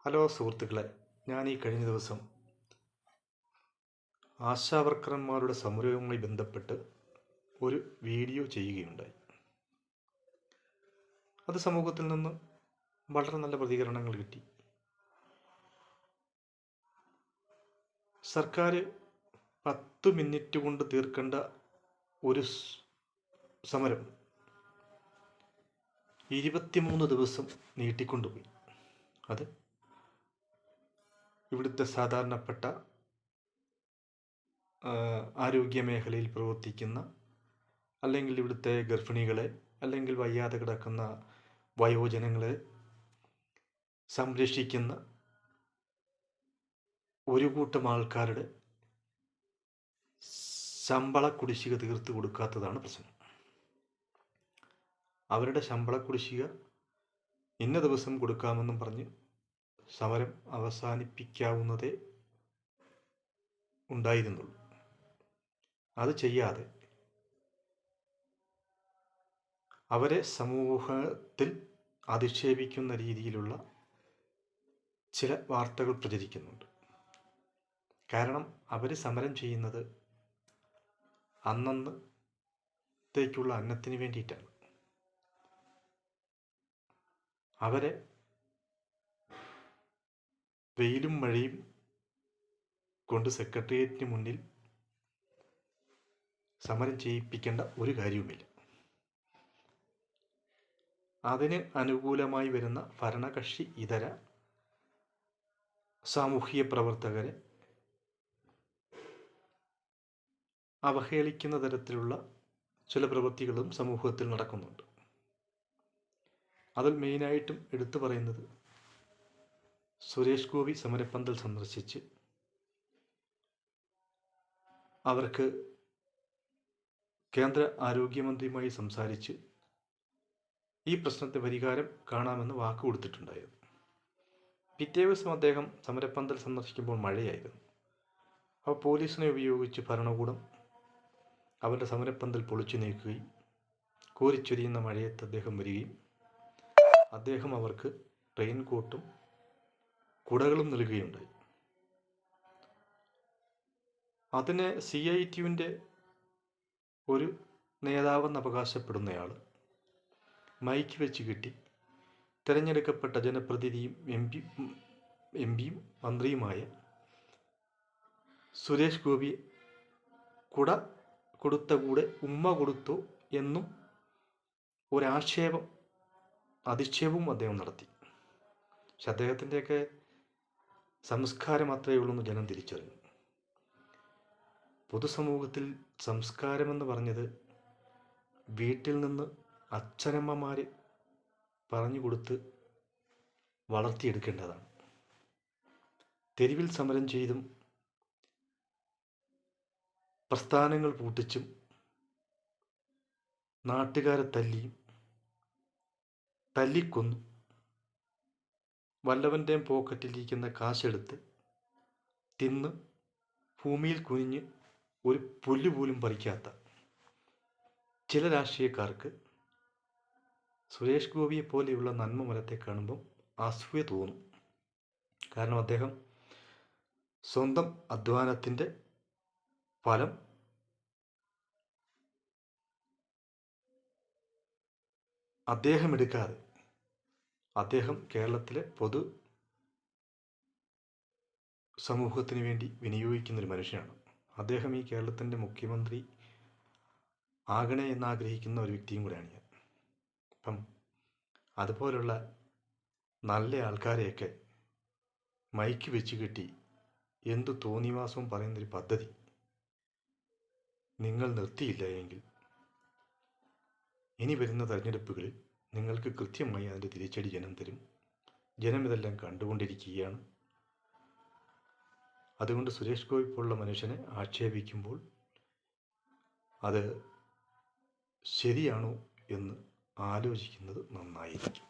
Hello സുഹൃത്തുക്കളെ, ഞാൻ ഈ കഴിഞ്ഞ ദിവസം ആശാവർക്കർമാരുടെ സമരവുമായി ബന്ധപ്പെട്ട് ഒരു വീഡിയോ ചെയ്യുകയുണ്ടായി. അത് സമൂഹത്തിൽ നിന്ന് വളരെ നല്ല പ്രതികരണങ്ങൾ കിട്ടി. സർക്കാർ 10 മിനിറ്റ് കൊണ്ട് തീർക്കേണ്ട ഒരു സമരം 23 ദിവസം നീട്ടിക്കൊണ്ടുപോയി. അത് ഇവിടുത്തെ സാധാരണപ്പെട്ട ആരോഗ്യ മേഖലയിൽ പ്രവർത്തിക്കുന്ന, അല്ലെങ്കിൽ ഇവിടുത്തെ ഗർഭിണികളെ, അല്ലെങ്കിൽ വയ്യാതെ കിടക്കുന്ന വയോജനങ്ങളെ സംരക്ഷിക്കുന്ന ഒരു കൂട്ടം ആൾക്കാരുടെ ശമ്പള കുടിശ്ശിക തീർത്തു കൊടുക്കാത്തതാണ് പ്രശ്നം. അവരുടെ ശമ്പള കുടിശ്ശിക ഇന്ന ദിവസം കൊടുക്കാമെന്നും പറഞ്ഞ് സമരം അവസാനിപ്പിക്കാവുന്നതേ ഉണ്ടായിരുന്നുള്ളൂ. അത് ചെയ്യാതെ അവരെ സമൂഹത്തിൽ അധിക്ഷേപിക്കുന്ന രീതിയിലുള്ള ചില വാർത്തകൾ പ്രചരിക്കുന്നുണ്ട്. കാരണം അവർ സമരം ചെയ്യുന്നത് അന്നത്തേക്കുള്ള അന്നത്തിന് വേണ്ടിയിട്ടാണ്. അവരെ വെയിലും മഴയും കൊണ്ട് സെക്രട്ടേറിയറ്റിന് മുന്നിൽ സമരം ചെയ്യിപ്പിക്കേണ്ട ഒരു കാര്യവുമില്ല. അതിന് അനുകൂലമായി വരുന്ന ഭരണകക്ഷി ഇതര സാമൂഹിക പ്രവർത്തകരെ അവഹേളിക്കുന്ന തരത്തിലുള്ള ചില പ്രവൃത്തികളും സമൂഹത്തിൽ നടക്കുന്നുണ്ട്. അതിൽ മെയിനായിട്ടും എടുത്തു പറയുന്നത് സുരേഷ് ഗോപി സമരപ്പന്തൽ സന്ദർശിച്ച് അവർക്ക് കേന്ദ്ര ആരോഗ്യമന്ത്രിയുമായി സംസാരിച്ച് ഈ പ്രശ്നത്തെ പരിഹാരം കാണാമെന്ന് വാക്ക് കൊടുത്തിട്ടുണ്ടായിരുന്നു. പിറ്റേ ദിവസം അദ്ദേഹം സമരപ്പന്തൽ സന്ദർശിക്കുമ്പോൾ മഴയായിരുന്നു. അപ്പോൾ പോലീസിനെ ഉപയോഗിച്ച് ഭരണകൂടം അവരുടെ സമരപ്പന്തൽ പൊളിച്ചു നീക്കുകയും കോരിച്ചൊരിയുന്ന മഴയത്ത് അദ്ദേഹം വരികയും അദ്ദേഹം അവർക്ക് റെയിൻ കോട്ടും കുടകളും നൽകുകയുണ്ടായി. അതിന് CITUവിൻ്റെ ഒരു നേതാവെന്ന് അവകാശപ്പെടുന്നയാൾ മൈക്ക് വെച്ച് കിട്ടി തിരഞ്ഞെടുക്കപ്പെട്ട ജനപ്രതിനിധിയും എം പിയും മന്ത്രിയുമായ സുരേഷ് ഗോപി കുട കൊടുത്ത കൂടെ ഉമ്മ കൊടുത്തു എന്നും അധിക്ഷേപവും അദ്ദേഹം നടത്തി. പക്ഷെ അദ്ദേഹത്തിൻ്റെയൊക്കെ സംസ്കാരം അത്രയേ ഉള്ളൂ എന്ന് ജനം തിരിച്ചറിഞ്ഞു. പൊതുസമൂഹത്തിൽ സംസ്കാരമെന്ന് പറഞ്ഞത് വീട്ടിൽ നിന്ന് അച്ഛനമ്മമാർ പറഞ്ഞു കൊടുത്ത് വളർത്തിയെടുക്കേണ്ടതാണ്. തെരുവിൽ സമരം ചെയ്തും പ്രസ്ഥാനങ്ങൾ പൂട്ടിച്ചും നാട്ടുകാരെ തല്ലിക്കൊന്നു വല്ലവൻ്റെയും പോക്കറ്റിലിരിക്കുന്ന കാശെടുത്ത് തിന്ന് ഭൂമിയിൽ കുനിഞ്ഞ് ഒരു പുല്ല് പോലും പറിക്കാത്ത ചില രാഷ്ട്രീയക്കാർക്ക് സുരേഷ് ഗോപിയെ പോലെയുള്ള നന്മ മരത്തെ കാണുമ്പം അസൂയ തോന്നും. കാരണം അദ്ദേഹം സ്വന്തം അധ്വാനത്തിൻ്റെ ഫലം അദ്ദേഹം എടുക്കാതെ അദ്ദേഹം കേരളത്തിലെ പൊതു സമൂഹത്തിന് വേണ്ടി വിനിയോഗിക്കുന്നൊരു മനുഷ്യനാണ്. അദ്ദേഹം ഈ കേരളത്തിൻ്റെ മുഖ്യമന്ത്രി ആകണേ എന്നാഗ്രഹിക്കുന്ന ഒരു വ്യക്തിയും കൂടെയാണ് ഞാൻ. അപ്പം അതുപോലുള്ള നല്ല ആൾക്കാരെയൊക്കെ മൈക്ക് വെച്ച് കെട്ടി എന്തു തോന്നിവാസവും പറയുന്നൊരു പദ്ധതി നിങ്ങൾ നിർത്തിയില്ല എങ്കിൽ ഇനി വരുന്ന തെരഞ്ഞെടുപ്പുകളിൽ നിങ്ങൾക്ക് കൃത്യമായി അതിൻ്റെ തിരിച്ചടി ജനം തരും. ജനം ഇതെല്ലാം കണ്ടുകൊണ്ടിരിക്കുകയാണ്. അതുകൊണ്ട് സുരേഷ് ഗോപി പോലുള്ള മനുഷ്യനെ ആക്ഷേപിക്കുമ്പോൾ അത് ശരിയാണോ എന്ന് ആലോചിക്കുന്നത് നന്നായിരിക്കും.